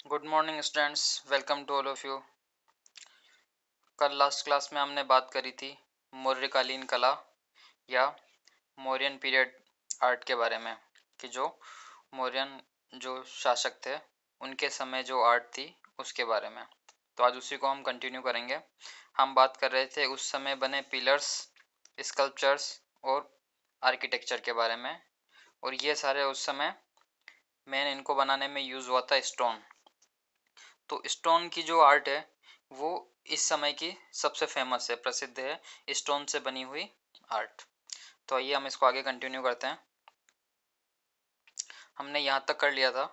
Good morning students, welcome to all of you. कल last class में हमने बात करी थी मौर्यकालीन कला या मौर्यन पीरियड आर्ट के बारे में कि जो मौर्यन जो शासक थे उनके समय जो आर्ट थी उसके बारे में। तो आज उसी को हम कंटिन्यू करेंगे। हम बात कर रहे थे उस समय बने पिलर्स, स्कल्पचर्स और आर्किटेक्चर के बारे में। और ये सारे उस समय मेन इनको बनाने में यूज़ हुआ था स्टोन। तो स्टोन की जो आर्ट है वो इस समय की सबसे फेमस है, प्रसिद्ध है स्टोन से बनी हुई आर्ट। तो आइए हम इसको आगे कंटिन्यू करते हैं। हमने यहाँ तक कर लिया था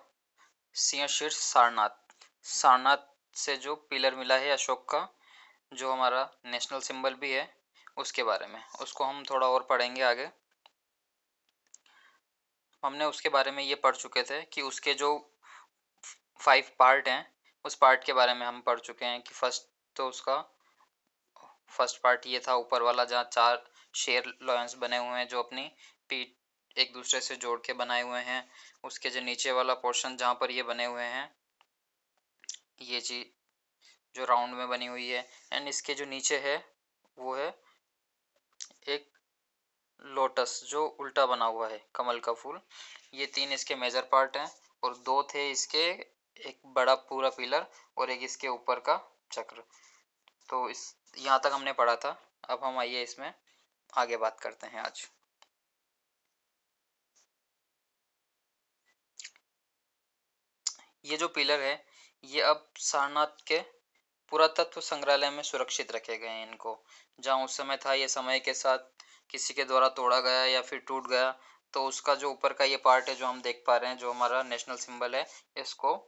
सिंह शीर्ष सारनाथ। सारनाथ से जो पिलर मिला है अशोक का, जो हमारा नेशनल सिंबल भी है, उसके बारे में उसको हम थोड़ा और पढ़ेंगे आगे। हमने उसके बारे में ये पढ़ चुके थे कि उसके जो 5 पार्ट हैं उस पार्ट के बारे में हम पढ़ चुके हैं कि फर्स्ट पार्ट ये था ऊपर वाला, जहाँ 4 शेर लॉयंस बने हुए हैं जो अपनी पीठ एक दूसरे से जोड़ के बनाए हुए हैं। उसके जो नीचे वाला पोर्शन जहाँ पर ये बने हुए हैं, ये चीज जो राउंड में बनी हुई है, एंड इसके जो नीचे है वो है एक लोटस जो उल्टा बना हुआ है, कमल का फूल। ये 3 इसके मेजर पार्ट हैं और 2 थे इसके, एक बड़ा पूरा पिलर और एक इसके ऊपर का चक्र। तो इस यहाँ तक हमने पढ़ा था। अब हम आइए इसमें आगे बात करते हैं आज। ये जो पिलर है ये अब सारनाथ के पुरातत्व संग्रहालय में सुरक्षित रखे गए हैं इनको। जहाँ उस समय था ये समय के साथ किसी के द्वारा तोड़ा गया या फिर टूट गया, तो उसका जो ऊपर का ये पार्ट है जो हम देख पा रहे हैं, जो हमारा नेशनल सिंबल है, इसको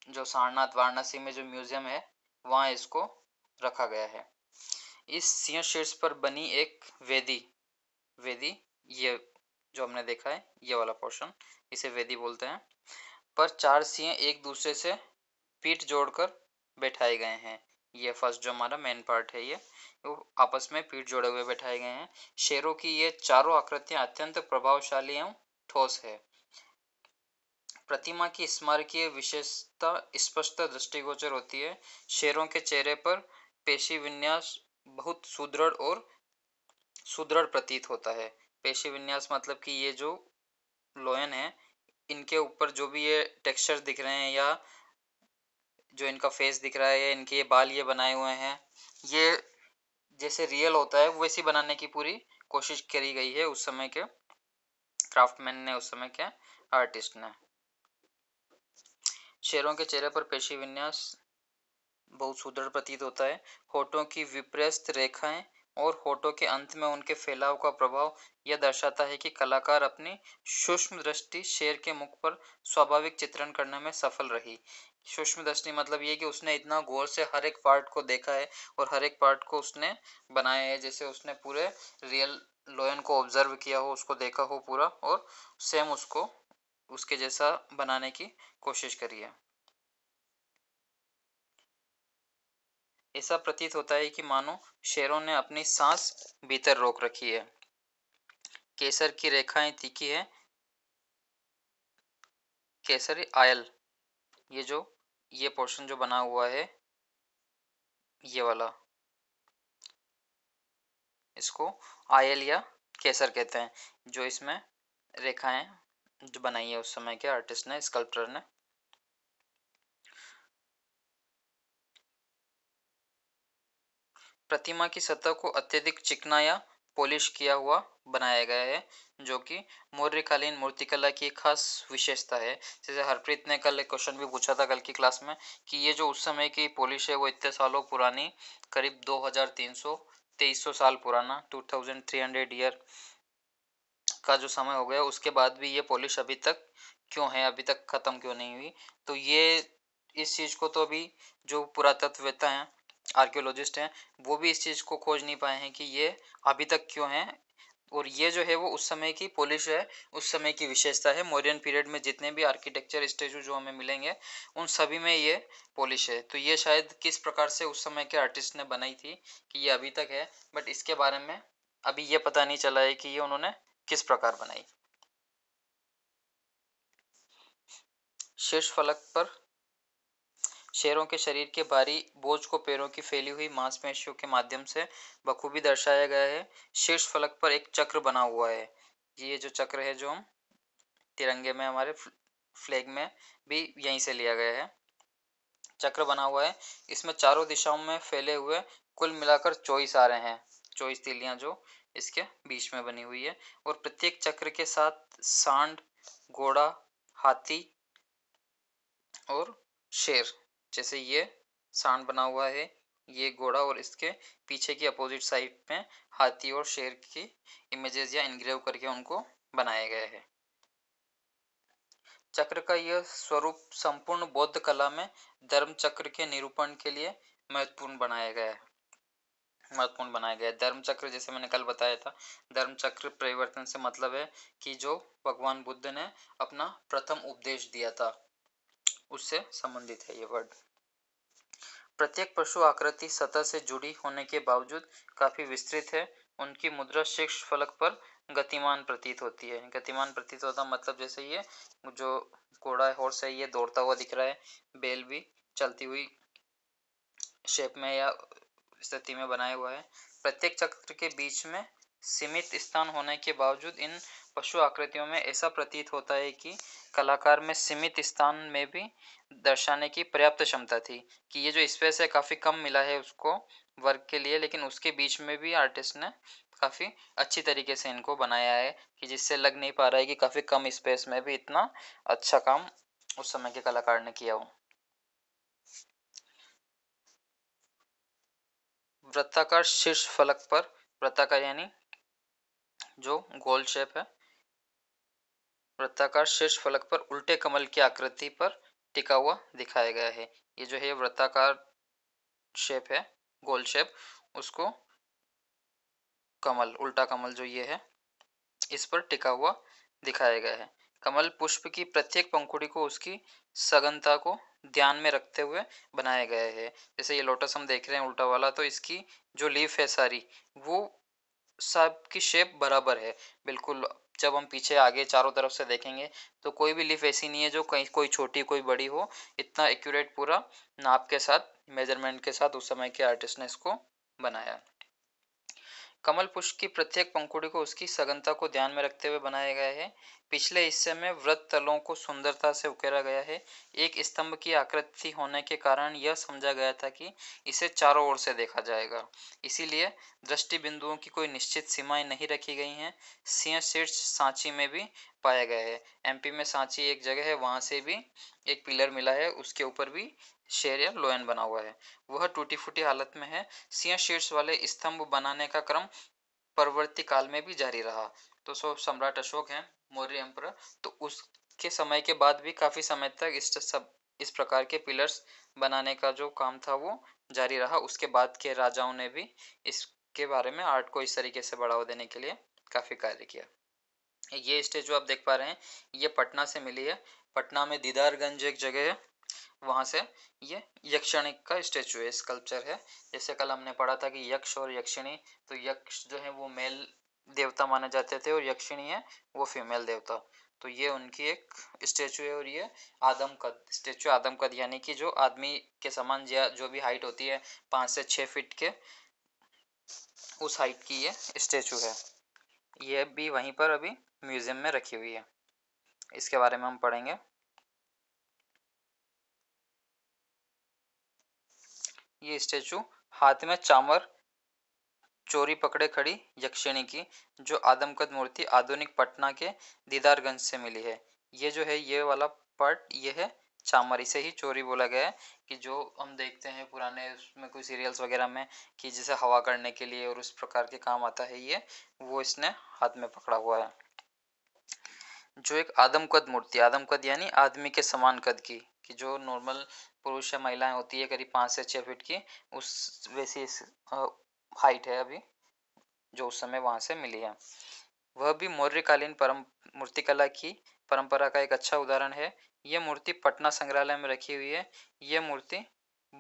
जो सारनाथ वाराणसी में जो म्यूजियम है वहाँ इसको रखा गया है। इस सिंह शीर्ष पर बनी एक वेदी, वेदी ये जो हमने देखा है ये वाला पोर्शन, इसे वेदी बोलते हैं, पर 4 सिंह एक दूसरे से पीठ जोड़कर बैठाए गए हैं। ये फर्स्ट जो हमारा मेन पार्ट है, ये वो आपस में पीठ जोड़े हुए बैठाए गए हैं। शेरों की ये चारों आकृतियां अत्यंत प्रभावशाली एवं ठोस है। प्रतिमा की स्मारकीय विशेषता स्पष्ट दृष्टिगोचर होती है। शेरों के चेहरे पर पेशी विन्यास बहुत सुदृढ़ और सुदृढ़ प्रतीत होता है। पेशी विन्यास मतलब कि ये जो लोयन है इनके ऊपर जो भी ये टेक्सचर दिख रहे हैं या जो इनका फेस दिख रहा है या इनके ये बाल ये बनाए हुए हैं, ये जैसे रियल होता है वैसी बनाने की पूरी कोशिश करी गई है उस समय के क्राफ्टमैन ने, उस समय के आर्टिस्ट ने। शेरों के चेहरे पर पेशी विन्यास बहुत सुदृढ़ प्रतीत होता है। होठों की विपर्यस्त रेखाएं और होठों के अंत में उनके फैलाव का प्रभाव यह दर्शाता है कि कलाकार अपनी सूक्ष्म दृष्टि शेर के मुख पर स्वाभाविक चित्रण करने में सफल रही। सूक्ष्म दृष्टि मतलब ये कि उसने इतना गौर से हर एक पार्ट को देखा है और हर एक पार्ट को उसने बनाया है, जैसे उसने पूरे रियल लोयन को ऑब्जर्व किया हो, उसको देखा हो पूरा, और सेम उसको उसके जैसा बनाने की कोशिश करी है। ऐसा प्रतीत होता है कि मानो शेरों ने अपनी सांस भीतर रोक रखी है। केसर की रेखाएं तीखी है। केसरी आयल, ये जो ये पोर्शन जो बना हुआ है ये वाला, इसको आयल या केसर कहते हैं। जो इसमें रेखाएं जो बनाई है उस समय के आर्टिस्ट ने, स्कल्पटर ने। प्रतिमा की सतह को अत्यधिक चिकना या पॉलिश किया हुआ बनाया गया है, जो कि मौर्यकालीन मूर्तिकला की एक खास विशेषता है। जैसे हरप्रीत ने कल एक क्वेश्चन भी पूछा था कल की क्लास में कि ये जो उस समय की पॉलिश है वो इतने सालों पुरानी, करीब 2300 2300 साल पुराना, 2300 ईयर का जो समय हो गया, उसके बाद भी ये पॉलिश अभी तक क्यों है, अभी तक खत्म क्यों नहीं हुई। तो ये इस चीज को तो अभी जो पुरातत्ववेत्ता हैं, आर्कियोलॉजिस्ट हैं, वो भी इस चीज को खोज नहीं पाए हैं कि ये अभी तक क्यों है। और ये जो है वो उस समय की पॉलिश है, उस समय की विशेषता है। मौर्यन पीरियड में जितने भी आर्किटेक्चर स्टेचू जो हमें मिलेंगे उन सभी में ये पॉलिश है। तो ये शायद किस प्रकार से उस समय के आर्टिस्ट ने बनाई थी कि ये अभी तक है, बट इसके बारे में अभी ये पता नहीं चला है कि ये उन्होंने किस प्रकार बनाई। शीर्ष फलक पर शेरों के शरीर के भारी बोझ को पैरों की फैली हुई मांसपेशियों के माध्यम से बखूबी दर्शाया गया है। शीर्ष फलक पर एक चक्र बना हुआ है। ये जो चक्र है जो हम तिरंगे में हमारे फ्लैग में भी यहीं से लिया गया है। चक्र बना हुआ है, इसमें चारों दिशाओं में फैले हुए कुल मिलाकर 24 आरे हैं। 24 तीलियां जो इसके बीच में बनी हुई है और प्रत्येक चक्र के साथ सांड, घोड़ा, हाथी और शेर, जैसे ये सांड बना हुआ है, ये घोड़ा और इसके पीछे की अपोजिट साइड में हाथी और शेर की इमेजेस या इनग्रेव करके उनको बनाए गए हैं। चक्र का यह स्वरूप संपूर्ण बौद्ध कला में धर्म चक्र के निरूपण के लिए महत्वपूर्ण बनाया गया है। धर्म चक्र जैसे मैंने कल बताया था, धर्म चक्र परिवर्तन से मतलब है कि जो भगवान बुद्ध ने अपना प्रथम उपदेश दिया था उससे संबंधित है ये वर्ड। प्रत्येक पशु आकृति सतह से जुड़ी होने के बावजूद काफी विस्तृत है। उनकी मुद्रा शीर्ष फलक पर गतिमान प्रतीत होती है। गतिमान प्रतीत होता मतलब जैसे ये जो घोड़ा हॉर्स है ये दौड़ता हुआ दिख रहा है, बैल भी चलती हुई शेप में या स्थिति में बनाया हुआ है। प्रत्येक चक्र के बीच में सीमित स्थान होने के बावजूद इन पशु आकृतियों में ऐसा प्रतीत होता है कि कलाकार में सीमित स्थान में भी दर्शाने की पर्याप्त क्षमता थी, कि ये जो स्पेस है काफ़ी कम मिला है उसको वर्क के लिए, लेकिन उसके बीच में भी आर्टिस्ट ने काफ़ी अच्छी तरीके से इनको बनाया है कि जिससे लग नहीं पा रहा है कि काफ़ी कम स्पेस में भी इतना अच्छा काम उस समय के कलाकार ने किया हो। वृत्ताकार शीर्ष फलक पर, वृत्ताकार यानी जो गोल शेप है, वृत्ताकार शीर्ष फलक पर उल्टे कमल की आकृति पर टिका हुआ दिखाया गया है। ये जो है वृत्ताकार शेप है, गोल शेप, उसको कमल, उल्टा कमल जो ये है इस पर टिका हुआ दिखाया गया है। कमल पुष्प की प्रत्येक पंखुड़ी को उसकी सघनता को ध्यान में रखते हुए बनाया गया है। जैसे ये लोटस हम देख रहे हैं उल्टा वाला, तो इसकी जो लीफ है सारी वो सब की शेप बराबर है बिल्कुल। जब हम पीछे आगे चारों तरफ से देखेंगे तो कोई भी लीफ ऐसी नहीं है जो कहीं कोई छोटी कोई बड़ी हो। इतना एक्यूरेट पूरा नाप के साथ, मेजरमेंट के साथ उस समय के आर्टिस्ट ने इसको बनाया। कमल पुष्प की प्रत्येक पंखुड़ी को उसकी सघनता को ध्यान में रखते हुए बनाया गया है। पिछले हिस्से में वृत्त तलों को सुंदरता से उकेरा गया है। एक स्तंभ की आकृति होने के कारण यह समझा गया था कि इसे चारों ओर से देखा जाएगा, इसीलिए दृष्टि बिंदुओं की कोई निश्चित सीमाएं नहीं रखी गई हैं। सिंह शीर्ष सांची में भी पाया गया है। एमपी में सांची एक जगह है, वहां से भी एक पिलर मिला है, उसके ऊपर भी शेर या लोयन बना हुआ है, वह टूटी फूटी हालत में है। सिंह शीर्ष वाले स्तंभ बनाने का क्रम परवर्ती काल में भी जारी रहा। तो सम्राट अशोक हैं मौर्य एम्परर, तो उसके समय के बाद भी काफी समय तक इस प्रकार के पिलर्स बनाने का जो काम था वो जारी रहा। उसके बाद के राजाओं ने भी इसके बारे में आर्ट को इस तरीके से बढ़ावा देने के लिए काफी कार्य किया। ये स्टेचू आप देख पा रहे हैं, ये पटना से मिली है। पटना में दीदारगंज एक जगह है, वहां से ये यक्षिणी का स्टेचू है, स्कल्पचर है। जैसे कल हमने पढ़ा था कि यक्ष और यक्षिणी, तो यक्ष जो है वो मेल देवता माने जाते थे और यक्षिणी है वो फीमेल देवता। तो ये उनकी एक स्टेचू है और ये आदमकद स्टेचू, आदमकद यानी कि जो आदमी के समान जो भी हाइट होती है 5 से 6 फीट के, उस हाइट की ये स्टेचू है। ये भी वहीं पर अभी म्यूजियम में रखी हुई है, इसके बारे में हम पढ़ेंगे। ये स्टेचू हाथ में चामर चोरी पकड़े खड़ी यक्षिणी की जो आदमकद मूर्ति आधुनिक पटना के दीदारगंज से मिली है। ये जो है ये वाला पार्ट ये है चामर, इसे ही चोरी बोला गया है। कि जो हम देखते हैं पुराने उसमें कोई सीरियल्स वगैरह में कि जिसे हवा करने के लिए और उस प्रकार के काम आता है, ये वो इसने हाथ में पकड़ा हुआ है। जो एक आदमकद मूर्ति, आदमकद यानी आदमी के समान कद की, कि जो नॉर्मल पुरुष या महिलाएं होती है करीब 5 से 6 फीट की, उस वैसी हाइट है अभी जो उस समय वहां से मिली है। वह भी मौर्यकालीन मूर्तिकला की परंपरा का एक अच्छा उदाहरण है। यह मूर्ति पटना संग्रहालय में रखी हुई है। यह मूर्ति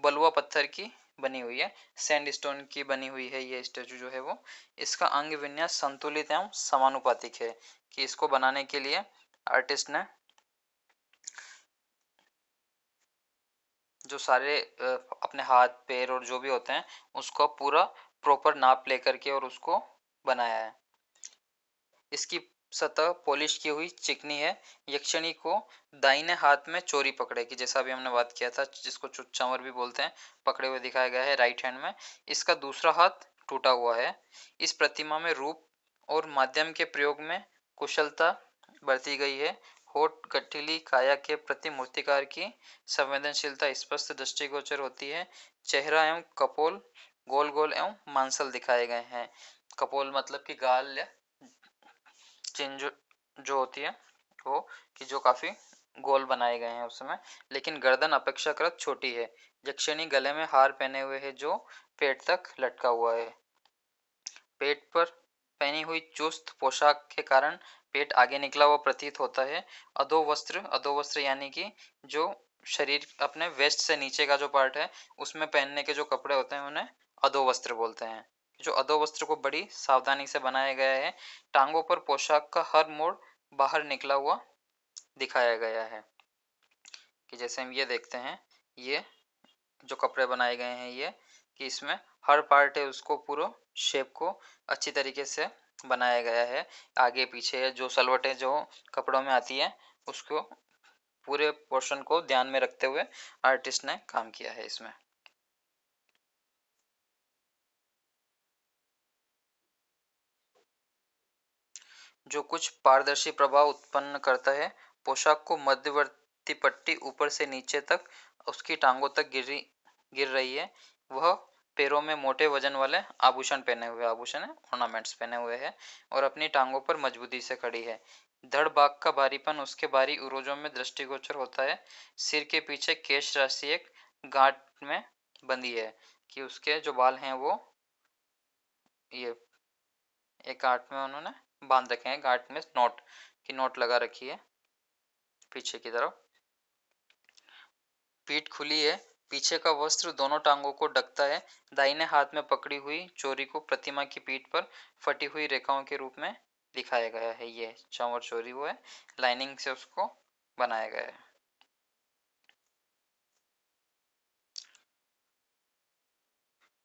बलुआ पत्थर की बनी हुई है, सैंडस्टोन की बनी हुई है। ये स्टेचू जो है वो, इसका अंग विन्यास संतुलित एवं समानुपातिक है, कि इसको बनाने के लिए आर्टिस्ट ने जो सारे अपने हाथ पैर और जो भी होते हैं उसको पूरा प्रॉपर नाप लेकर के और उसको बनाया है। इसकी सतह पॉलिश की हुई चिकनी है। यक्षिणी को दाहिने हाथ में चोरी पकड़े की, जैसा भी हमने बात किया था, जिसको चुच्चामर भी बोलते हैं, पकड़े हुए दिखाया गया है राइट हैंड में। इसका दूसरा हाथ टूटा हुआ है। इस प्रतिमा में रूप और माध्यम के प्रयोग में कुशलता बरती गई है। होठ गठिली काया के प्रति मूर्तिकार की संवेदनशीलता स्पष्ट दृष्टिगोचर होती है। चेहरा एवं कपोल गोल गोल एवं मांसल दिखाए गए हैं। कपोल मतलब कि गाल या चिन्ह जो होती है वो, कि जो काफी गोल बनाए गए हैं उसमें, लेकिन गर्दन अपेक्षाकृत छोटी है। यक्षिणी गले में हार पहने हुए है जो पेट तक लटका हुआ है। पेट पर पहनी हुई चुस्त पोशाक के कारण पेट आगे निकला हुआ प्रतीत होता है। अधोवस्त्र यानी कि जो शरीर अपने वेस्ट से नीचे का जो पार्ट है उसमें पहनने के जो कपड़े होते हैं उन्हें अधोवस्त्र बोलते हैं। जो अधोवस्त्र को बड़ी सावधानी से बनाया गया है। टांगों पर पोशाक का हर मोड़ बाहर निकला हुआ दिखाया गया है। कि जैसे हम ये देखते हैं, ये जो कपड़े बनाए गए हैं ये, कि इसमें हर पार्ट है उसको पूरा शेप को अच्छी तरीके से बनाया गया है। आगे पीछे जो सलवटें जो कपड़ों में आती है उसको पूरे पोर्शन को ध्यान में रखते हुए आर्टिस्ट ने काम किया है इसमें। जो कुछ पारदर्शी प्रभाव उत्पन्न करता है। पोशाक को मध्यवर्ती पट्टी ऊपर से नीचे तक उसकी टांगों तक गिर रही है। वह पैरों में मोटे वजन वाले आभूषण पहने हुए, आभूषण है ऑर्नामेंट्स पहने हुए है, और अपनी टांगों पर मजबूती से खड़ी है। धड़ बाग का भारीपन उसके भारी उरोजों में दृष्टिगोचर होता है। सिर के पीछे केश राशि एक गांठ में बंधी है, कि उसके जो बाल हैं वो ये एक गांठ में उन्होंने बांध रखे हैं। गांठ में नोट की नोट लगा रखी है पीछे की तरफ। पीठ खुली है। पीछे का वस्त्र दोनों टांगों को ढकता है। दाहिने हाथ में पकड़ी हुई चोरी को प्रतिमा की पीठ पर फटी हुई रेखाओं के रूप में दिखाया गया है। ये चंवर चोरी वो है, लाइनिंग से उसको बनाया गया है।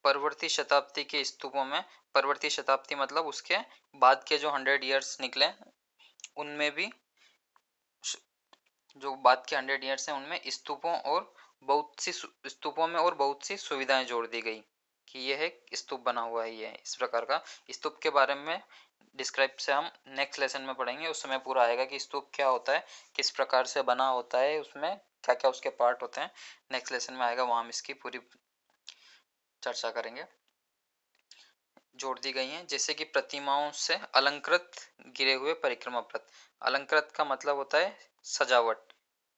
परवर्ती शताब्दी के स्तूपों में, परवर्ती शताब्दी मतलब उसके बाद के जो 100 ईयर्स निकले उनमें भी, जो बाद के 100 ईयर्स हैं उनमें स्तूपों और बहुत सी स्तूपों में और बहुत सी सुविधाएं जोड़ दी गई, कि यह एक स्तूप बना हुआ है। ये इस प्रकार का स्तूप के बारे में डिस्क्राइब से हम नेक्स्ट लेसन में पढ़ेंगे। उस समय पूरा आएगा कि स्तूप क्या होता है, किस प्रकार से बना होता है, उसमें क्या क्या उसके पार्ट होते हैं। नेक्स्ट लेसन में आएगा, वहां हम इसकी पूरी चर्चा करेंगे। जोड़ दी गई हैं जैसे कि प्रतिमाओं से अलंकृत गिरे हुए परिक्रमा पथ। अलंकृत का मतलब होता है सजावट,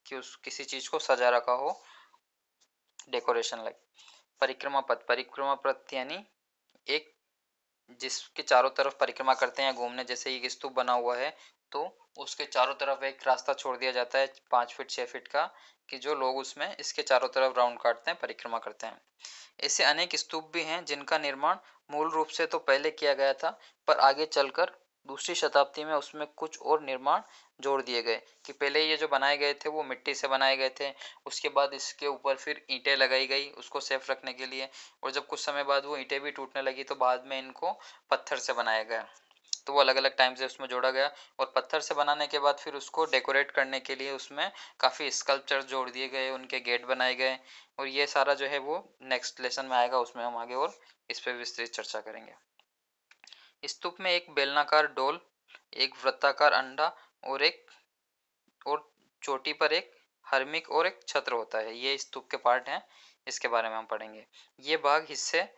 कि उस किसी चीज को सजा रखा हो, डेकोरेशन लाइक। परिक्रमा पथ यानी एक जिसके चारों तरफ परिक्रमा करते हैं घूमने, जैसे एक स्तूप बना हुआ है तो उसके चारों तरफ एक रास्ता छोड़ दिया जाता है 5 फीट 6 फीट का, कि जो लोग उसमें इसके चारों तरफ राउंड काटते हैं, परिक्रमा करते हैं। ऐसे अनेक स्तूप भी हैं जिनका निर्माण मूल रूप से तो पहले किया गया था, पर आगे चलकर दूसरी शताब्दी में उसमें कुछ और निर्माण जोड़ दिए गए। कि पहले ये जो बनाए गए थे वो मिट्टी से बनाए गए थे, उसके बाद इसके ऊपर फिर ईंटें लगाई गई उसको सेफ रखने के लिए, और जब कुछ समय बाद वो ईंटें भी टूटने लगी तो बाद में इनको पत्थर से बनाया गया। तो वो अलग अलग टाइम से उसमें जोड़ा गया, और पत्थर से बनाने के बाद फिर उसको डेकोरेट करने के लिए उसमें काफ़ी स्कल्पचर जोड़ दिए गए, उनके गेट बनाए गए। और ये सारा जो है वो नेक्स्ट लेसन में आएगा, उसमें हम आगे और इस पर विस्तृत चर्चा करेंगे। स्तूप में एक बेलनाकार डोल, एक वृत्ताकार अंडा और चोटी पर एक हर्मिक और एक छत्र होता है। ये स्तूप के पार्ट हैं, इसके बारे में हम पढ़ेंगे। ये भाग हिस्से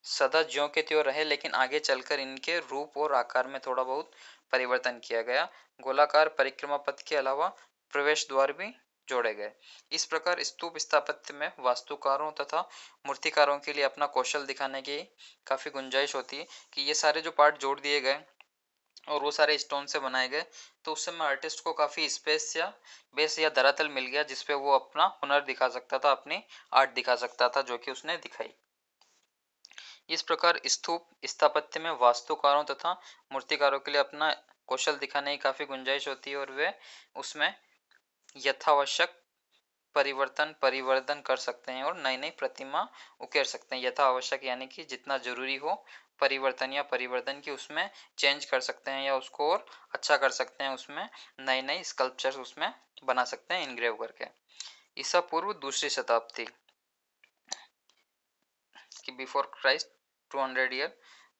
सदा ज्यों के त्यों रहे, लेकिन आगे चलकर इनके रूप और आकार में थोड़ा बहुत परिवर्तन किया गया। गोलाकार परिक्रमा पथ के अलावा प्रवेश द्वार भी जोड़े गए। इस प्रकार स्तूप स्थापत्य में वास्तुकारों तथा मूर्तिकारों के लिए अपना कौशल दिखाने की काफी गुंजाइश होती है, कि ये सारे जो पार्ट जोड़ दिए गए और वो सारे स्टोन से बनाए गए, तो उस समय आर्टिस्ट को काफी स्पेस या बेस या धरातल मिल गया जिसपे वो अपना हुनर दिखा सकता था, अपनी आर्ट दिखा सकता था, जो कि उसने दिखाई। इस प्रकार स्तूप स्थापत्य में वास्तुकारों तथा मूर्तिकारों के लिए अपना कौशल दिखाने की काफी गुंजाइश होती है, और वे उसमें यथावश्यक परिवर्तन परिवर्धन कर सकते हैं और नई नई प्रतिमा उकेर सकते हैं। यथा आवश्यक यानी कि जितना जरूरी हो परिवर्तन या परिवर्धन की उसमें चेंज कर सकते हैं या उसको और अच्छा कर सकते हैं, उसमें नई नई स्कल्पचर्स उसमें बना सकते हैं इनग्रेव करके। ईसा पूर्व दूसरी शताब्दी कि बिफोर क्राइस्ट 200 ईयर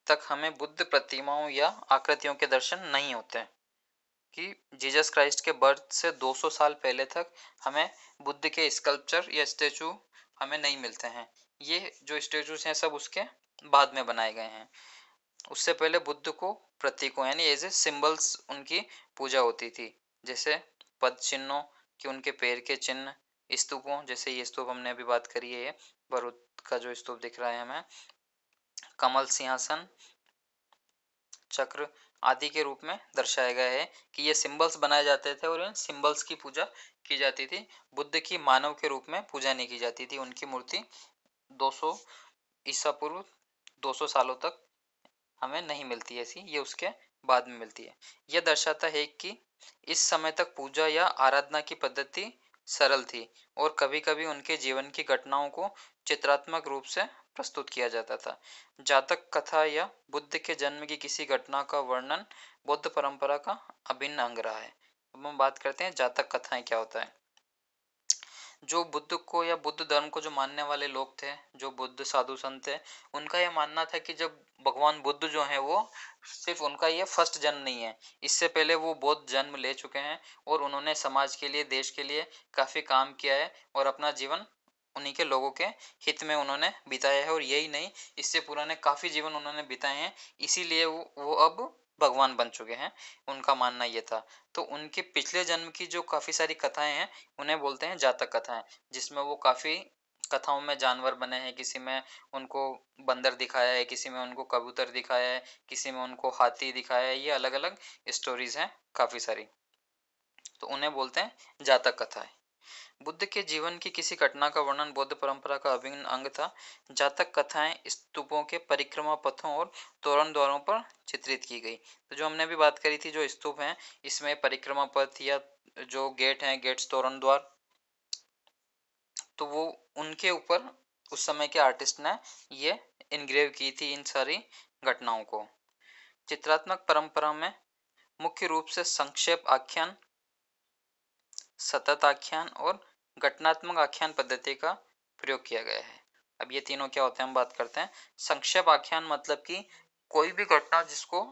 तक हमें बुद्ध प्रतिमाओं या आकृतियों के दर्शन नहीं होते, कि जीसस क्राइस्ट के बर्थ से 200 साल पहले तक हमें बुद्ध के स्कल्पचर या स्टेचू हमें नहीं मिलते हैं। ये जो स्टेचूज हैं सब उसके बाद में बनाए गए हैं। उससे पहले बुद्ध को प्रतीकों यानी एज ए सिंबल्स उनकी पूजा होती थी, जैसे पद चिन्हों कि उनके पैर के चिन्ह, स्तूपों जैसे ये स्तूप हमने अभी बात करी है, भरूच का जो स्तूप दिख रहा है हमें, कमल सिंहासन, चक्र आदि के रूप में दर्शाया गया है कि ये सिंबल्स बनाए जाते थे और इन सिंबल्स की पूजा की जाती थी। बुद्ध की मानव के रूप में पूजा नहीं की जाती थी। उनकी मूर्ति 200 ईसा पूर्व 200 सालों तक हमें नहीं मिलती ऐसी, ये उसके बाद में मिलती है। यह दर्शाता है कि इस समय तक पूजा या आराधना की पद्धति सरल थी और कभी कभी उनके जीवन की घटनाओं को चित्रात्मक रूप से प्रस्तुत किया जाता था। जातक कथा या बुद्ध के जन्म की किसी घटना का वर्णन बौद्ध परंपरा का अभिन्न अंग रहा है। अब हम बात करते हैं जातक कथाएं क्या होता है। जो बुद्ध को या बुद्ध धर्म को जो मानने वाले लोग थे, जो बुद्ध साधु संत थे, उनका यह मानना था कि जब भगवान बुद्ध जो है वो सिर्फ उनका ये फर्स्ट जन्म नहीं है, इससे पहले वो बहुत जन्म ले चुके हैं और उन्होंने समाज के लिए देश के लिए काफी काम किया है और अपना जीवन उन्हीं के लोगों के हित में उन्होंने बिताया है। और यही नहीं, इससे पुराने काफी जीवन उन्होंने बिताए हैं, इसीलिए वो अब भगवान बन चुके हैं। उनका मानना ये था। तो उनके पिछले जन्म की जो काफी सारी कथाएं हैं उन्हें बोलते हैं जातक कथाएं, जिसमें वो काफी कथाओं में जानवर बने हैं, किसी में उनको बंदर दिखाया है, किसी में उनको कबूतर दिखाया है, किसी में उनको हाथी दिखाया है, ये अलग अलग स्टोरीज हैं काफी सारी, तो उन्हें बोलते हैं जातक कथाएं। बुद्ध के जीवन की किसी घटना का वर्णन बौद्ध परंपरा का अभिन्न अंग था। जातक कथाएं स्तूपों के परिक्रमा पथों और तोरण द्वारों पर चित्रित की गई। तो जो हमने भी बात करी थी, जो स्तूप हैं इसमें परिक्रमा पथ या जो गेट हैं, गेट्स तोरण द्वार, तो वो उनके ऊपर उस समय के आर्टिस्ट ने ये इनग्रेव की थी इन सारी घटनाओं को। चित्रात्मक परंपरा में मुख्य रूप से संक्षेप आख्यान, सतत आख्यान और घटनात्मक आख्यान पद्धति का प्रयोग किया गया है। अब ये तीनों क्या होते हैं हम बात करते हैं। संक्षेप आख्यान मतलब कि कोई भी घटना जिसको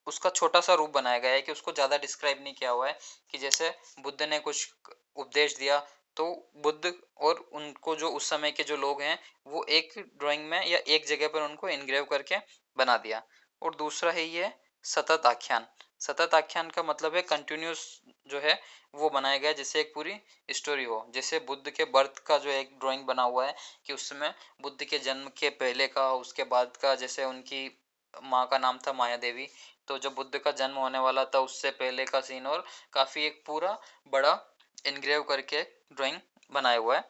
उसका छोटा सा रूप बनाया गया है, कि उसको ज्यादा डिस्क्राइब नहीं किया हुआ है, कि जैसे बुद्ध ने कुछ उपदेश दिया तो बुद्ध और उनको जो उस समय के जो लोग हैं वो एक ड्राइंग में या एक जगह पर उनको इनग्रेव करके बना दिया। और दूसरा है ये सतत आख्यान। सतत आख्यान का मतलब है कंटिन्यूस जो है वो बनाया गया, जैसे एक पूरी स्टोरी हो। जैसे बुद्ध के बर्थ का जो एक ड्राइंग बना हुआ है कि उसमें बुद्ध के जन्म के पहले का, उसके बाद का, जैसे उनकी माँ का नाम था माया देवी, तो जब बुद्ध का जन्म होने वाला था उससे पहले का सीन, और काफी एक पूरा बड़ा इनग्रेव करके ड्राइंग बनाया हुआ है।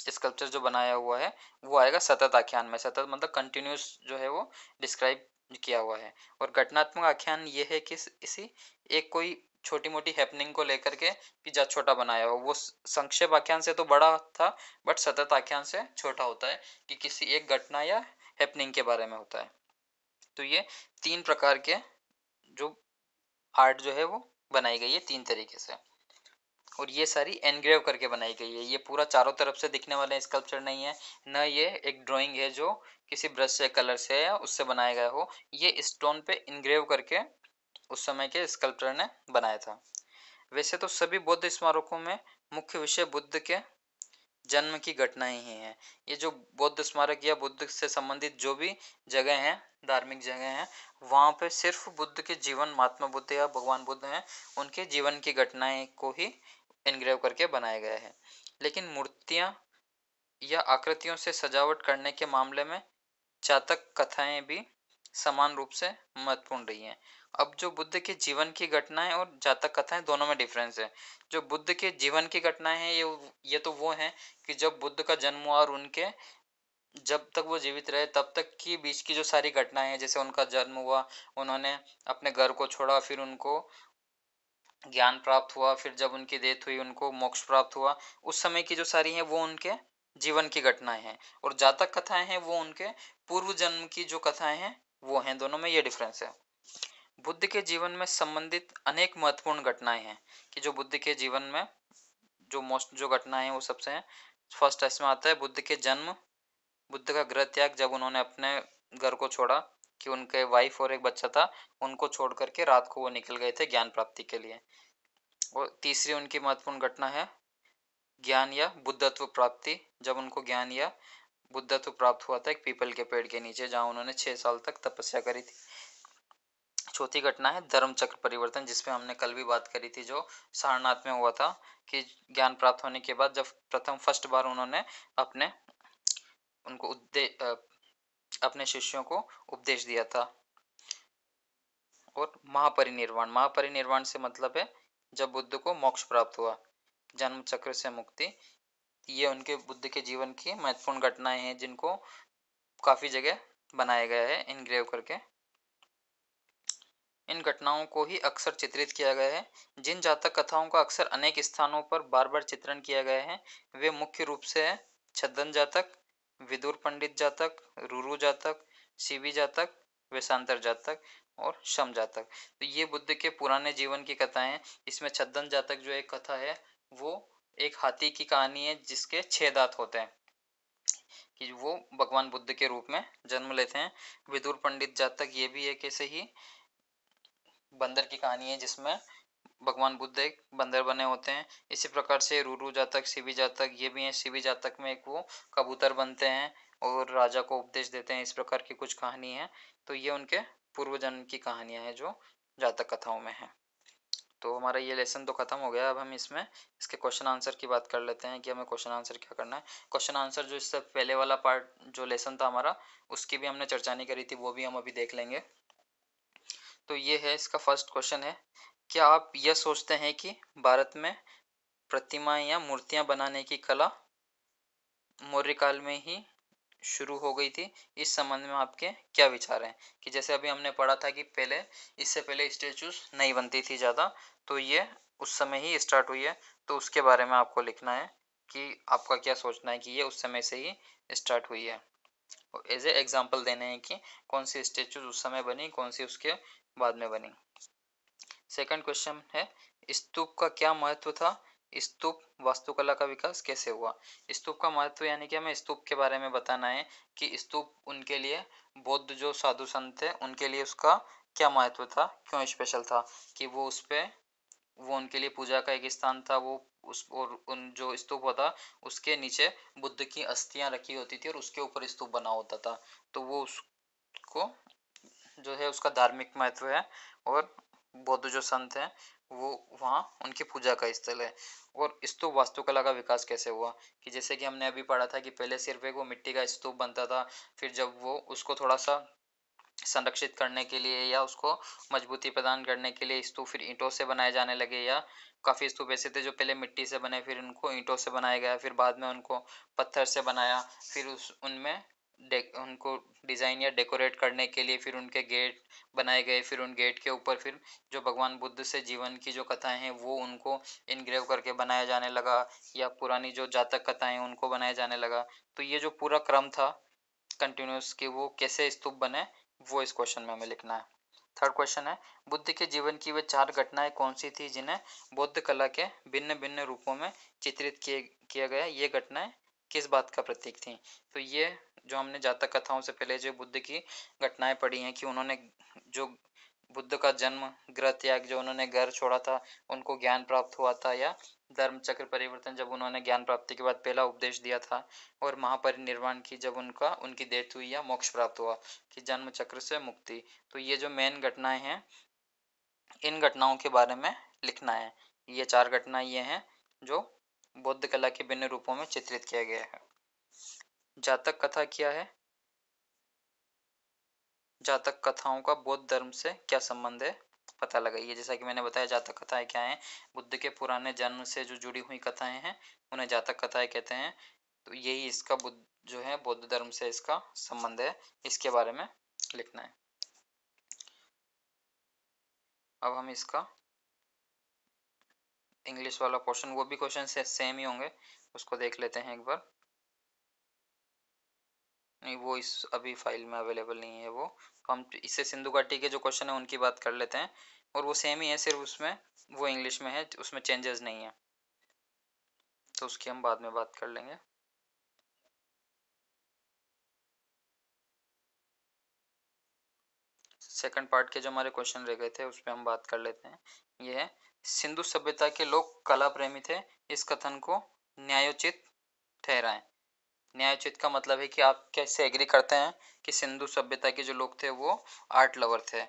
स्कल्पचर जो बनाया हुआ है वो आएगा सतत आख्यान में। सतत मतलब कंटिन्यूस जो है वो डिस्क्राइब किया हुआ है। और घटनात्मक आख्यान ये है कि इसी एक कोई छोटी मोटी हैपनिंग को लेकर के कि जा छोटा बनाया हो। वो संक्षेप आख्यान से तो बड़ा था, बट सतत आख्यान से छोटा होता है कि किसी एक घटना या हैपनिंग के बारे में होता है। तो ये तीन प्रकार के जो आर्ट जो है वो बनाई गई है तीन तरीके से, और ये सारी एनग्रेव करके बनाई गई है। ये पूरा चारों तरफ से दिखने वाले स्कल्पचर नहीं है, न ये एक ड्राइंग है जो किसी ब्रश से, कलर से या उससे बनाया गया हो। ये स्टोन पे इनग्रेव करके उस समय के स्कल्पचर ने बनाया था। वैसे तो सभी बौद्ध स्मारकों में मुख्य विषय बुद्ध के जन्म की घटनाएं ही हैं। ये जो बौद्ध स्मारक या बुद्ध से संबंधित जो भी जगह हैं, धार्मिक जगह हैं, वहाँ पे सिर्फ बुद्ध के जीवन, महात्मा बुद्ध या भगवान बुद्ध हैं, उनके जीवन की घटनाएं को ही इनग्रेव करके बनाया गया है। लेकिन मूर्तियां या आकृतियों से सजावट करने के मामले में जातक कथाएं भी समान रूप से महत्वपूर्ण रही हैं। अब जो बुद्ध के जीवन की घटनाएं और जातक कथाएं दोनों में डिफरेंस है। जो बुद्ध के जीवन की घटनाएं हैं ये तो वो हैं कि जब बुद्ध का जन्म हुआ और उनके जब तक वो जीवित रहे तब तक की बीच की जो सारी घटनाएं हैं, जैसे उनका जन्म हुआ, उन्होंने अपने घर को छोड़ा, फिर उनको ज्ञान प्राप्त हुआ, फिर जब उनकी डेथ हुई उनको मोक्ष प्राप्त हुआ, उस समय की जो सारी हैं वो उनके जीवन की घटनाएं हैं, और जातक कथाएं हैं वो उनके पूर्व जन्म की जो कथाएं हैं वो हैं। दोनों में ये डिफरेंस है। बुद्ध के जीवन में संबंधित अनेक महत्वपूर्ण घटनाएं हैं, कि जो बुद्ध के जीवन में जो मोस्ट जो घटनाएं हैं वो सबसे हैं। फर्स्ट इसमें आता है बुद्ध के जन्म, बुद्ध का गृह त्याग, जब उन्होंने अपने घर को छोड़ा, कि उनके वाइफ और एक बच्चा था, उनको छोड़ करके रात को वो निकल गए थे ज्ञान प्राप्ति के लिए। और तीसरी उनकी महत्वपूर्ण घटना है ज्ञान या बुद्धत्व प्राप्ति, जब उनको ज्ञान या बुद्धत्व प्राप्त हुआ था एक पीपल के पेड़ के नीचे, जहां उन्होंने 6 साल तक तपस्या करी थी। चौथी घटना है धर्म चक्र परिवर्तन, जिसमें हमने कल भी बात करी थी, जो सारनाथ में हुआ था, कि ज्ञान प्राप्त होने के बाद जब प्रथम फर्स्ट बार उन्होंने अपने उनको अपने शिष्यों को उपदेश दिया था। और महापरिनिर्वाण, महापरिनिर्वाण से मतलब है जब बुद्ध को मोक्ष प्राप्त हुआ, जन्म चक्र से मुक्ति। ये उनके बुद्ध के जीवन की महत्वपूर्ण घटनाएं हैं, जिनको काफी जगह बनाया गया है इनग्रेव करके। इन घटनाओं को ही अक्सर चित्रित किया गया है। जिन जातक कथाओं का अक्सर अनेक स्थानों पर बार बार चित्रण किया गया है वे मुख्य रूप से है छद्दन जातक, विदुर पंडित जातक, रुरु जातक, शिवी जातक, वेशांतर जातक और शम जातक। तो ये बुद्ध के पुराने जीवन की कथाएं हैं। इसमें छद्दन जातक जो एक कथा है वो एक हाथी की कहानी है जिसके 6 दांत होते हैं, कि वो भगवान बुद्ध के रूप में जन्म लेते हैं। विदुर पंडित जातक ये भी एक ऐसे ही बंदर की कहानी है जिसमें भगवान बुद्ध एक बंदर बने होते हैं। इसी प्रकार से रुरु जातक, शिवी जातक ये भी हैं। शिवी जातक में एक वो कबूतर बनते हैं और राजा को उपदेश देते हैं, इस प्रकार की कुछ कहानी है। तो ये उनके पूर्व जन्म की कहानियां हैं जो जातक कथाओं में है। तो हमारा ये लेसन तो खत्म हो गया। अब हम इसमें इसके क्वेश्चन आंसर की बात कर लेते हैं कि हमें क्वेश्चन आंसर क्या करना है। क्वेश्चन आंसर जो इससे पहले वाला पार्ट जो लेसन था हमारा, उसकी भी हमने चर्चा नहीं करी थी, वो भी हम अभी देख लेंगे। तो ये है, इसका फर्स्ट क्वेश्चन है, क्या आप यह सोचते हैं कि भारत में प्रतिमाएं या मूर्तियां बनाने की कला मौर्य काल में ही शुरू हो गई थी? इस संबंध में आपके क्या विचार हैं? कि जैसे अभी हमने पढ़ा था कि पहले, इससे पहले स्टेचूज नहीं बनती थी ज़्यादा, तो ये उस समय ही स्टार्ट हुई है। तो उसके बारे में आपको लिखना है कि आपका क्या सोचना है कि ये उस समय से ही स्टार्ट हुई है। एज ए एग्जाम्पल देने हैं कि कौन सी स्टेचूज उस समय बनी, कौन सी उसके बाद में बनी। सेकंड क्वेश्चन है, स्तूप का क्या महत्व था? स्तूप वास्तुकला का विकास कैसे हुआ? स्तूप का महत्व यानी कि हमें स्तूप के बारे में बताना है कि स्तूप उनके लिए, बौद्ध जो साधु संत थे उनके लिए उसका क्या महत्व था, क्यों स्पेशल था, कि वो उस पे वो उनके लिए पूजा का एक स्थान था। वो उस और उन जो स्तूप होता उसके नीचे बुद्ध की अस्थियां रखी होती थी और उसके ऊपर स्तूप बना होता था। तो वो उसको जो है उसका धार्मिक महत्व है, और बौद्ध जो संत हैं वो वहाँ उनकी पूजा का स्थल है। और स्तूप वास्तुकला का विकास कैसे हुआ, कि जैसे कि हमने अभी पढ़ा था कि पहले सिर्फ एक वो मिट्टी का स्तूप बनता था, फिर जब वो उसको थोड़ा सा संरक्षित करने के लिए या उसको मजबूती प्रदान करने के लिए स्तूप फिर ईंटों से बनाए जाने लगे, या काफ़ी स्तूप ऐसे थे जो पहले मिट्टी से बने, फिर उनको ईंटों से बनाया गया, फिर बाद में उनको पत्थर से बनाया, फिर उस उनमें उनको डिज़ाइन या डेकोरेट करने के लिए फिर उनके गेट बनाए गए, फिर उन गेट के ऊपर फिर जो भगवान बुद्ध से जीवन की जो कथाएं हैं वो उनको इनग्रेव करके बनाया जाने लगा, या पुरानी जो जातक कथाएं उनको बनाया जाने लगा। तो ये जो पूरा क्रम था कंटिन्यूस कि वो कैसे स्तूप बने, वो इस क्वेश्चन में हमें लिखना है। थर्ड क्वेश्चन है, बुद्ध के जीवन की वे 4 घटनाएं कौन सी थी जिन्हें बौद्ध कला के भिन्न भिन्न रूपों में चित्रित किया गया? ये घटनाएं किस बात का प्रतीक थी? तो ये जो हमने जातक कथाओं से पहले जो बुद्ध की घटनाएं पढ़ी हैं कि उन्होंने जो बुद्ध का जन्म, गृह त्याग, जो उन्होंने घर छोड़ा था, उनको ज्ञान प्राप्त हुआ था, या धर्म चक्र परिवर्तन जब उन्होंने ज्ञान प्राप्ति के बाद पहला उपदेश दिया था, और महापरिनिर्वाण की जब उनकी डेथ हुई या मोक्ष प्राप्त हुआ, कि जन्म चक्र से मुक्ति। तो ये जो मेन घटनाएं हैं इन घटनाओं के बारे में लिखना है। ये 4 घटनाएं ये हैं जो बौद्ध कला के भिन्न रूपों में चित्रित किया गया है। जातक कथा क्या है? जातक कथाओं का बौद्ध धर्म से क्या संबंध है, पता लगाइए। जैसा कि मैंने बताया जातक कथाएं क्या हैं, बुद्ध के पुराने जन्म से जो जुड़ी हुई कथाएं हैं उन्हें जातक कथाएं कहते हैं। तो यही इसका बुद्ध जो है बौद्ध धर्म से इसका संबंध है, इसके बारे में लिखना है। अब हम इसका इंग्लिश वाला पोर्शन, वो भी क्वेश्चन से सेम ही होंगे, उसको देख लेते हैं एक बार। नहीं, वो इस अभी फाइल में अवेलेबल नहीं है वो, तो हम इससे सिंधु घाटी के जो क्वेश्चन है उनकी बात कर लेते हैं, और वो सेम ही है, सिर्फ उसमें वो इंग्लिश में है, उसमें चेंजेस नहीं है, तो उसकी हम बाद में बात कर लेंगे। सेकंड पार्ट के जो हमारे क्वेश्चन रह गए थे उस पर हम बात कर लेते हैं। ये है, सिंधु सभ्यता के लोग कला प्रेमी थे, इस कथन को न्यायोचित ठहराएं। न्यायोचित का मतलब है कि आप कैसे एग्री करते हैं कि सिंधु सभ्यता के जो लोग थे वो आर्ट लवर थे।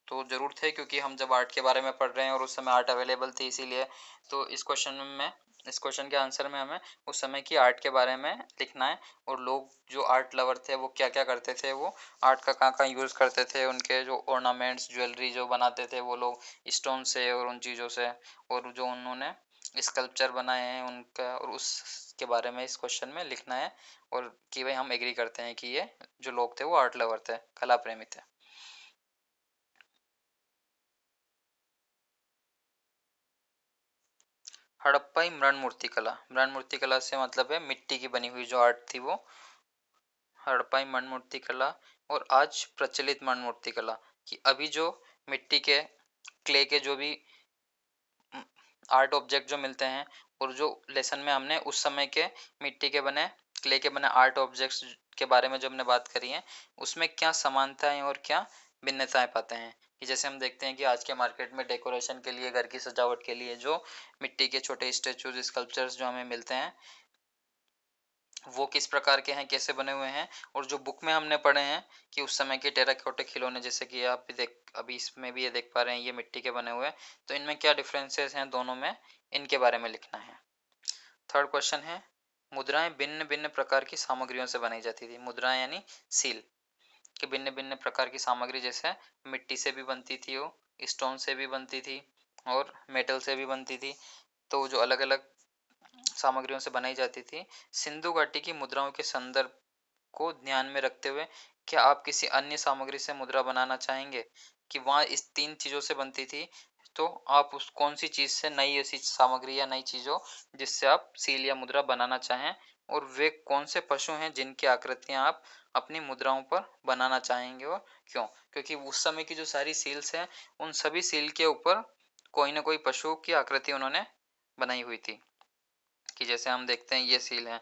तो ज़रूर थे, क्योंकि हम जब आर्ट के बारे में पढ़ रहे हैं और उस समय आर्ट अवेलेबल थी, इसीलिए। तो इस क्वेश्चन के आंसर में हमें उस समय की आर्ट के बारे में लिखना है, और लोग जो आर्ट लवर थे वो क्या क्या करते थे, वो आर्ट का कहाँ कहाँ यूज़ करते थे, उनके जो ऑर्नामेंट्स ज्वेलरी जो बनाते थे वो लोग स्टोन से और उन चीज़ों से, और जो उन्होंने स्कल्पचर बनाए हैं उनका, और उसके बारे में इस क्वेश्चन में लिखना है, और कि भाई हम एग्री करते हैं कि ये जो लोग थे वो आर्ट लवर थे, कला प्रेमी थे। हड़प्पाई मृण मूर्ति कला, मृण मूर्ति कला से मतलब है मिट्टी की बनी हुई जो आर्ट थी वो हड़प्पाई मृण मूर्ति कला। और आज प्रचलित मृण मूर्ति कला, कि अभी जो मिट्टी के क्ले के जो भी आर्ट ऑब्जेक्ट जो मिलते हैं, और जो लेसन में हमने उस समय के मिट्टी के बने क्ले के बने आर्ट ऑब्जेक्ट्स के बारे में जो हमने बात करी है, उसमें क्या समानताएं और क्या भिन्नताएं पाते हैं। कि जैसे हम देखते हैं कि आज के मार्केट में डेकोरेशन के लिए, घर की सजावट के लिए जो मिट्टी के छोटे स्टेचूज स्कल्पचर्स जो हमें मिलते हैं, वो किस प्रकार के हैं, कैसे बने हुए हैं, और जो बुक में हमने पढ़े हैं कि उस समय के टेराकोटा खिलौने, जैसे कि आप भी देख अभी इसमें भी ये देख पा रहे हैं, ये मिट्टी के बने हुए हैं, तो इनमें क्या डिफरेंसेस हैं दोनों में, इनके बारे में लिखना है। थर्ड क्वेश्चन है, मुद्राएं भिन्न भिन्न प्रकार की सामग्रियों से बनाई जाती थी। मुद्राएं यानी सील, कि भिन्न भिन्न प्रकार की सामग्री, जैसे मिट्टी से भी बनती थी वो, स्टोन से भी बनती थी, और मेटल से भी बनती थी, तो जो अलग अलग सामग्रियों से बनाई जाती थी। सिंधु घाटी की मुद्राओं के संदर्भ को ध्यान में रखते हुए क्या आप किसी अन्य सामग्री से मुद्रा बनाना चाहेंगे, कि वहाँ इस तीन चीज़ों से बनती थी, तो आप उस कौन सी चीज़ से नई ऐसी सामग्री या नई चीज़ों जिससे आप सील या मुद्रा बनाना चाहें, और वे कौन से पशु हैं जिनकी आकृतियां आप अपनी मुद्राओं पर बनाना चाहेंगे और क्यों। क्योंकि उस समय की जो सारी सील्स हैं, उन सभी सील के ऊपर कोई ना कोई पशु की आकृति उन्होंने बनाई हुई थी। कि जैसे हम देखते हैं ये सील है,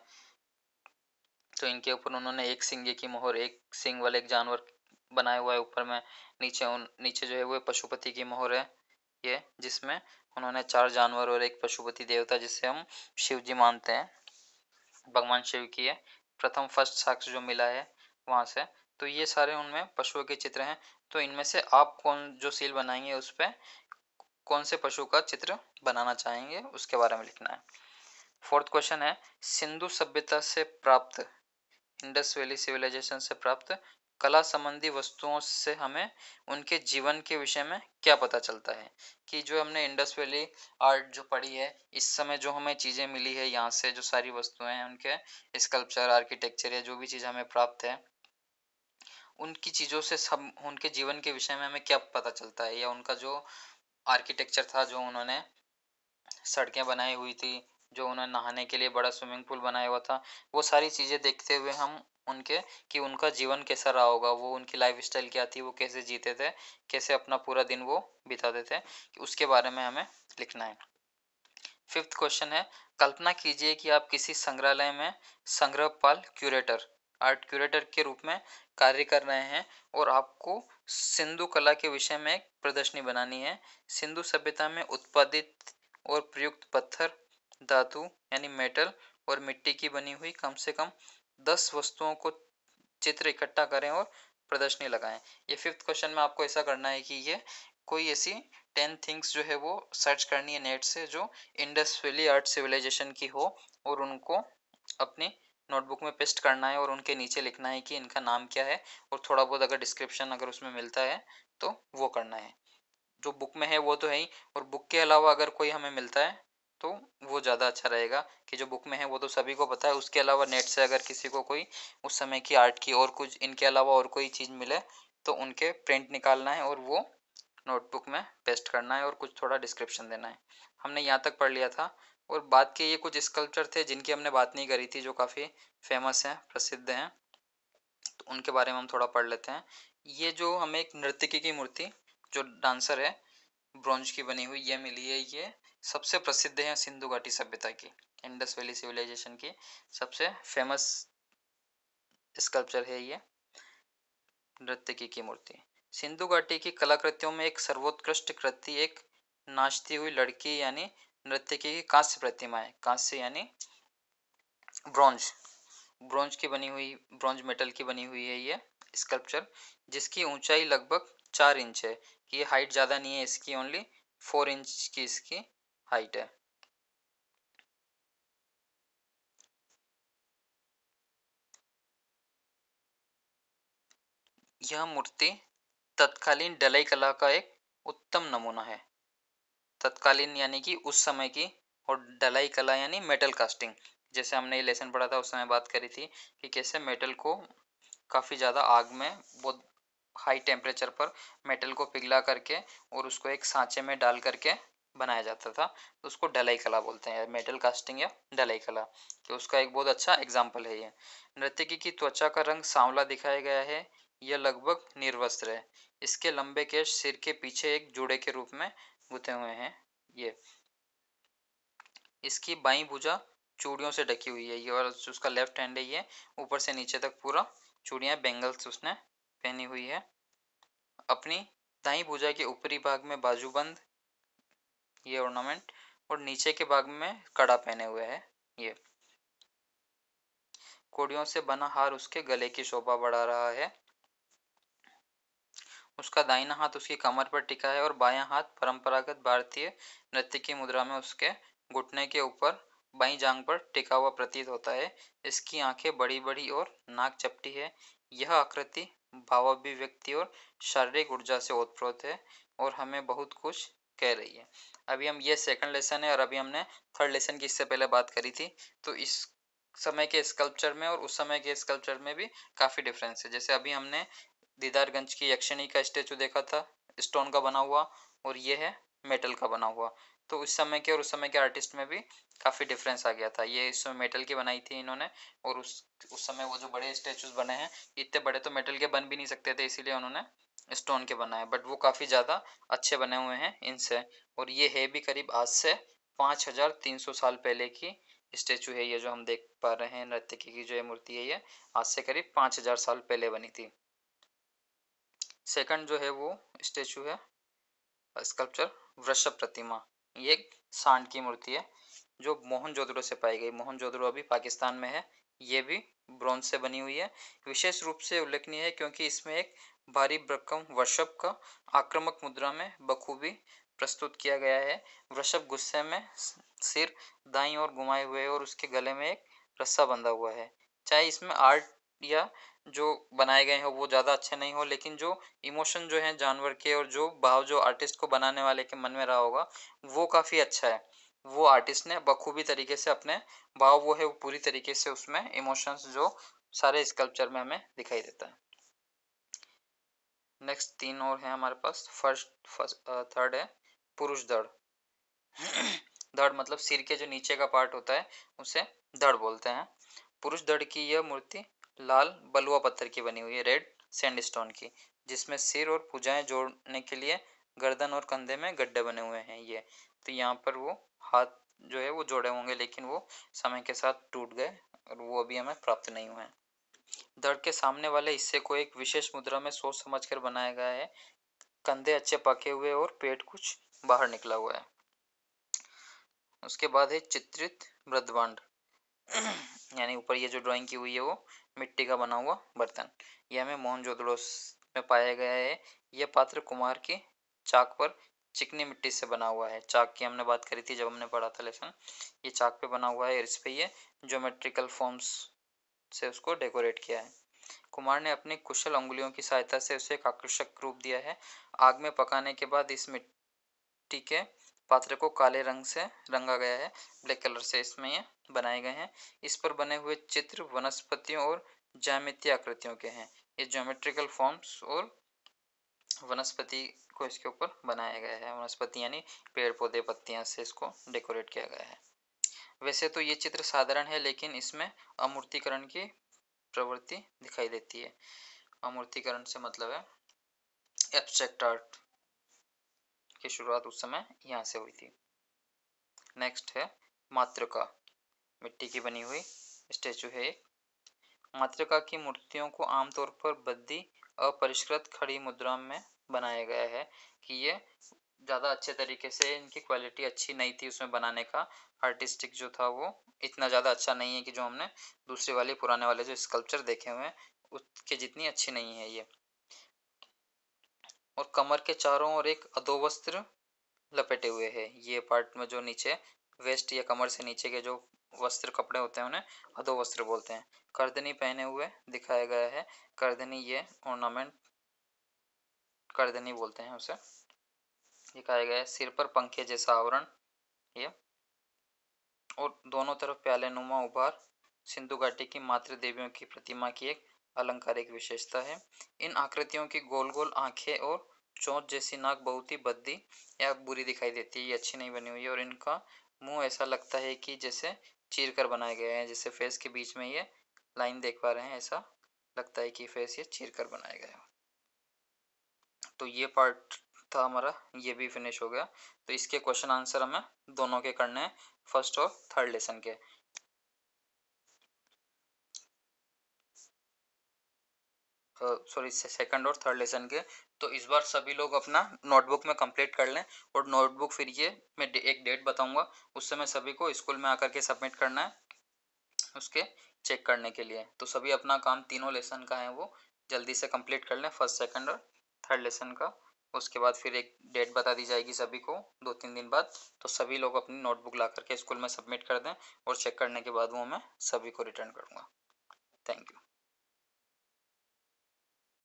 तो इनके ऊपर उन्होंने एक सिंगे की मोहर, एक सिंग वाले एक जानवर बनाया हुआ है ऊपर में, नीचे जो है वो पशुपति की मोहर है ये, जिसमें उन्होंने 4 जानवर और एक पशुपति देवता, जिसे हम शिव जी मानते हैं, भगवान शिव की है प्रथम फर्स्ट साक्ष्य जो मिला है वहां से, तो ये सारे उनमें पशुओं के चित्र हैं। तो इनमें से आप कौन जो सील बनाएंगे उस पर कौन से पशु का चित्र बनाना चाहेंगे, उसके बारे में लिखना है। फोर्थ क्वेश्चन है, सिंधु सभ्यता से प्राप्त, इंडस वैली सिविलाइजेशन से प्राप्त कला संबंधी वस्तुओं से हमें उनके जीवन के विषय में क्या पता चलता है। कि जो हमने इंडस वैली आर्ट जो पढ़ी है, इस समय जो हमें चीज़ें मिली है यहाँ से, जो सारी वस्तुएं हैं उनके स्कल्पचर आर्किटेक्चर या जो भी चीज़ हमें प्राप्त है, उनकी चीज़ों से सब उनके जीवन के विषय में हमें क्या पता चलता है, या उनका जो आर्किटेक्चर था, जो उन्होंने सड़कें बनाई हुई थी, जो उन्होंने नहाने के लिए बड़ा स्विमिंग पूल बनाया हुआ था, वो सारी चीज़ें देखते हुए हम उनके कि उनका जीवन कैसा रहा होगा, वो उनकी लाइफ स्टाइल क्या थी, वो कैसे जीते थे, कैसे अपना पूरा दिन वो बिताते थे, कि उसके बारे में हमें लिखना है। फिफ्थ क्वेश्चन है, कल्पना कीजिए कि आप किसी संग्रहालय में संग्रहपाल क्यूरेटर, आर्ट क्यूरेटर के रूप में कार्य कर रहे हैं, और आपको सिंधु कला के विषय में एक प्रदर्शनी बनानी है। सिंधु सभ्यता में उत्पादित और प्रयुक्त पत्थर, धातु यानी मेटल और मिट्टी की बनी हुई कम से कम 10 वस्तुओं को चित्र इकट्ठा करें और प्रदर्शनी लगाएं। ये फिफ्थ क्वेश्चन में आपको ऐसा करना है कि ये कोई ऐसी 10 थिंग्स जो है वो सर्च करनी है नेट से, जो इंडस वैली आर्ट सिविलाइजेशन की हो, और उनको अपनी नोटबुक में पेस्ट करना है, और उनके नीचे लिखना है कि इनका नाम क्या है, और थोड़ा बहुत अगर डिस्क्रिप्शन अगर उसमें मिलता है तो वो करना है। जो बुक में है वो तो है ही, और बुक के अलावा अगर कोई हमें मिलता है तो वो ज़्यादा अच्छा रहेगा। कि जो बुक में है वो तो सभी को पता है, उसके अलावा नेट से अगर किसी को कोई उस समय की आर्ट की और कुछ इनके अलावा और कोई चीज़ मिले, तो उनके प्रिंट निकालना है और वो नोटबुक में पेस्ट करना है, और कुछ थोड़ा डिस्क्रिप्शन देना है। हमने यहाँ तक पढ़ लिया था। और बात के ये कुछ स्कल्पचर थे जिनकी हमने बात नहीं करी थी, जो काफ़ी फेमस हैं, प्रसिद्ध हैं, तो उनके बारे में हम थोड़ा पढ़ लेते हैं। ये जो हमें एक नर्तकी की मूर्ति जो डांसर है, ब्रॉन्ज की बनी हुई, ये मिली है। ये सबसे प्रसिद्ध है सिंधु घाटी सभ्यता की, इंडस वैली सिविलाइजेशन की सबसे फेमस स्कल्पचर है ये नर्तकी की मूर्ति। सिंधु घाटी की कलाकृतियों में एक सर्वोत्कृष्ट कृति एक नाचती हुई लड़की यानी नर्तकी की कांस्य प्रतिमा है। कांस्य यानी ब्रॉन्ज, ब्रॉन्ज की बनी हुई, ब्रॉन्ज मेटल की बनी हुई है ये स्कल्पचर, जिसकी ऊंचाई लगभग 4 इंच है। कि ये हाइट ज़्यादा नहीं है इसकी, ओनली 4 इंच की इसकी हाइट है। यह मूर्ति तत्कालीन डलाई कला का एक उत्तम नमूना है। तत्कालीन यानी कि उस समय की, और डलाई कला यानी मेटल कास्टिंग। जैसे हमने ये लेसन पढ़ा था उस समय बात करी थी कि कैसे मेटल को काफ़ी ज़्यादा आग में, बहुत हाई टेम्परेचर पर मेटल को पिघला करके और उसको एक सांचे में डाल करके बनाया जाता था, तो उसको डलाई कला बोलते हैं, मेटल कास्टिंग या डलाई कला, कि उसका एक बहुत अच्छा एग्जाम्पल है ये। नर्तकी की त्वचा का रंग सांवला दिखाया गया है। यह लगभग निर्वस्त्र है। इसके लंबे केश सिर के पीछे एक जूड़े के रूप में गुथे हुए हैं। ये इसकी बाईं भुजा चूड़ियों से ढकी हुई है। ये और उसका लेफ्ट हैंड है, ये ऊपर से नीचे तक पूरा चूड़ियां, बेंगल्स उसने पहनी हुई है। अपनी दाईं भुजा के ऊपरी भाग में बाजूबंद, ये ऑर्नामेंट, और नीचे के भाग में कड़ा पहने हुए है। ये कोड़ियों से बना हार उसके गले की शोभा बढ़ा रहा है। उसका दाहिना हाथ उसकी कमर पर टिका है और बायां हाथ परंपरागत भारतीय नृत्य की मुद्रा में उसके घुटने के ऊपर बाईं जांघ पर टिका हुआ प्रतीत होता है। इसकी आंखें बड़ी बड़ी और नाक चपटी है। यह आकृति भावाभिव्यक्ति और शारीरिक ऊर्जा से ओतप्रोत है और हमें बहुत कुछ कह रही है। अभी हम, ये सेकंड लेसन है और अभी हमने थर्ड लेसन की इससे पहले बात करी थी। तो इस समय के स्कल्पचर में और उस समय के स्कल्पचर में भी काफ़ी डिफरेंस है। जैसे अभी हमने दीदारगंज की यक्षिणी का स्टेचू देखा था, स्टोन का बना हुआ, और ये है मेटल का बना हुआ। तो उस समय के और उस समय के आर्टिस्ट में भी काफ़ी डिफरेंस आ गया था। ये इस समय मेटल की बनाई थी इन्होंने, और उस समय वो जो बड़े स्टेचूज बने हैं, इतने बड़े तो मेटल के बन भी नहीं सकते थे, इसीलिए उन्होंने स्टोन के बनाए, बट वो काफ़ी ज़्यादा अच्छे बने हुए हैं इनसे। और ये है भी करीब आज से 5300 साल पहले की स्टेचू है। ये जो हम देख पा रहे हैं नर्तकी की जो ये मूर्ति है, ये आज से करीब 5000 साल पहले बनी थी। सेकंड जो है वो स्टेचू है, स्कल्पचर, वृषभ प्रतिमा। ये एक सांड की मूर्ति है जो मोहनजोदड़ो से पाई गई। मोहनजोदड़ो अभी पाकिस्तान में है। ये भी ब्रॉन्ज से बनी हुई है। विशेष रूप से उल्लेखनीय है क्योंकि इसमें एक भारी भरकम वृषभ का आक्रामक मुद्रा में बखूबी प्रस्तुत किया गया है। वृषभ गुस्से में सिर दाईं ओर घुमाए हुए और उसके गले में एक रस्सा बंधा हुआ है। चाहे इसमें आर्ट या जो बनाए गए हैं वो ज़्यादा अच्छे नहीं हो, लेकिन जो इमोशन जो है जानवर के और जो भाव जो आर्टिस्ट को बनाने वाले के मन में रहा होगा, वो काफ़ी अच्छा है। वो आर्टिस्ट ने बखूबी तरीके से अपने भाव, वो है वो पूरी तरीके से उसमें इमोशंस जो सारे स्कल्पचर में हमें दिखाई देता है। नेक्स्ट तीन और है हमारे पास। फर्स्ट थर्ड है पुरुष धड़। धड़ मतलब सिर के जो नीचे का पार्ट होता है उसे धड़ बोलते हैं। पुरुष धड़ की यह मूर्ति लाल बलुआ पत्थर की बनी हुई है, रेड सैंडस्टोन की, जिसमें सिर और भुजाएं जोड़ने के लिए गर्दन और कंधे में गड्ढे बने हुए हैं। ये तो यहाँ पर वो हाथ जो है वो जोड़े होंगे, लेकिन वो समय के साथ टूट गए और वो अभी हमें प्राप्त नहीं हुए हैं। धड़ के सामने वाले हिस्से को एक विशेष मुद्रा में सोच समझकर बनाया गया है। कंधे अच्छे पके हुए और पेट कुछ बाहर निकला हुआ है। उसके बाद है चित्रित मृदभांड। यानी ऊपर ये जो ड्राइंग की हुई है वो मिट्टी का बना हुआ बर्तन। ये हमें मोहनजोदड़ो में पाया गया है। यह पात्र कुम्हार की चाक पर चिकनी मिट्टी से बना हुआ है। चाक की हमने बात करी थी जब हमने पढ़ा था लेसन। ये चाक पे बना हुआ है और इस पे ये ज्योमेट्रिकल फॉर्म्स से उसको डेकोरेट किया है। कुम्हार ने अपनी कुशल अंगुलियों की सहायता से उसे एक आकर्षक रूप दिया है। आग में पकाने के बाद इस मिट्टी के पात्र को काले रंग से रंगा गया है, ब्लैक कलर से इसमें ये बनाए गए हैं। इस पर बने हुए चित्र वनस्पतियों और ज्यामितीय आकृतियों के हैं। ये ज्योमेट्रिकल फॉर्म्स और वनस्पति को इसके ऊपर बनाया गया है। वनस्पति यानी पेड़ पौधे पत्तियां से इसको डेकोरेट किया गया है। वैसे तो ये चित्र साधारण है लेकिन इसमें अमूर्तीकरण की प्रवृत्ति दिखाई देती है। अमूर्तीकरण से मतलब है एब्स्ट्रैक्ट आर्ट की शुरुआत उस समय यहाँ से हुई थी। नेक्स्ट है मातृका, मिट्टी की बनी हुई स्टेचू है एक। मातृका की मूर्तियों को आमतौर पर बद्दी अपरिष्कृत खड़ी मुद्रा में बनाया गया है कि ये ज़्यादा अच्छे तरीके से, इनकी क्वालिटी अच्छी नहीं थी उसमें बनाने का, आर्टिस्टिक जो था वो इतना ज़्यादा अच्छा नहीं है कि जो हमने दूसरे वाले पुराने वाले जो स्कल्पचर देखे हुए हैं उसके जितनी अच्छी नहीं है ये। और कमर के चारों ओर एक अधोवस्त्र लपेटे हुए है। ये पार्ट में जो नीचे वेस्ट या कमर से नीचे के जो वस्त्र कपड़े होते हैं उन्हें अधोवस्त्र बोलते हैं। करदनी पहने हुए दिखाया गया है। करदनी ये ऑर्नामेंट करदनी बोलते हैं उसे, दिखाया गया है। सिर पर पंखे जैसा आवरण ये, और दोनों तरफ प्याले नुमा उभार सिंधु घाटी की मातृ देवियों की प्रतिमा की एक अलंकारिक विशेषता है। इन आकृतियों की गोल गोल आंखें और चोंच जैसी नाक बहुत ही भद्दी या बुरी दिखाई देती है, ये अच्छी नहीं बनी हुई है। और इनका मुंह ऐसा लगता है कि जैसे चीर कर बनाए गए हैं, जैसे फेस के बीच में ये लाइन देख पा रहे हैं, ऐसा लगता है कि फेस ये चीर कर बनाया गया है। तो ये पार्ट था हमारा, ये भी फिनिश हो गया। तो इसके क्वेश्चन आंसर हमें दोनों के करने हैं, फर्स्ट और थर्ड लेसन के। सॉरी सेकंड और थर्ड लेसन के। तो इस बार सभी लोग अपना नोटबुक में कंप्लीट कर लें, और नोटबुक फिर ये मैं एक डेट बताऊंगा, उस समय सभी को स्कूल में आकर के सबमिट करना है उसके चेक करने के लिए। तो सभी अपना काम तीनों लेसन का है वो जल्दी से कंप्लीट कर लें, फर्स्ट सेकंड और थर्ड लेसन का। उसके बाद फिर एक डेट बता दी जाएगी सभी को 2-3 दिन बाद। तो सभी लोग अपनी नोटबुक ला करके स्कूल में सबमिट कर दें, और चेक करने के बाद वो मैं सभी को रिटर्न करूँगा। Thank you.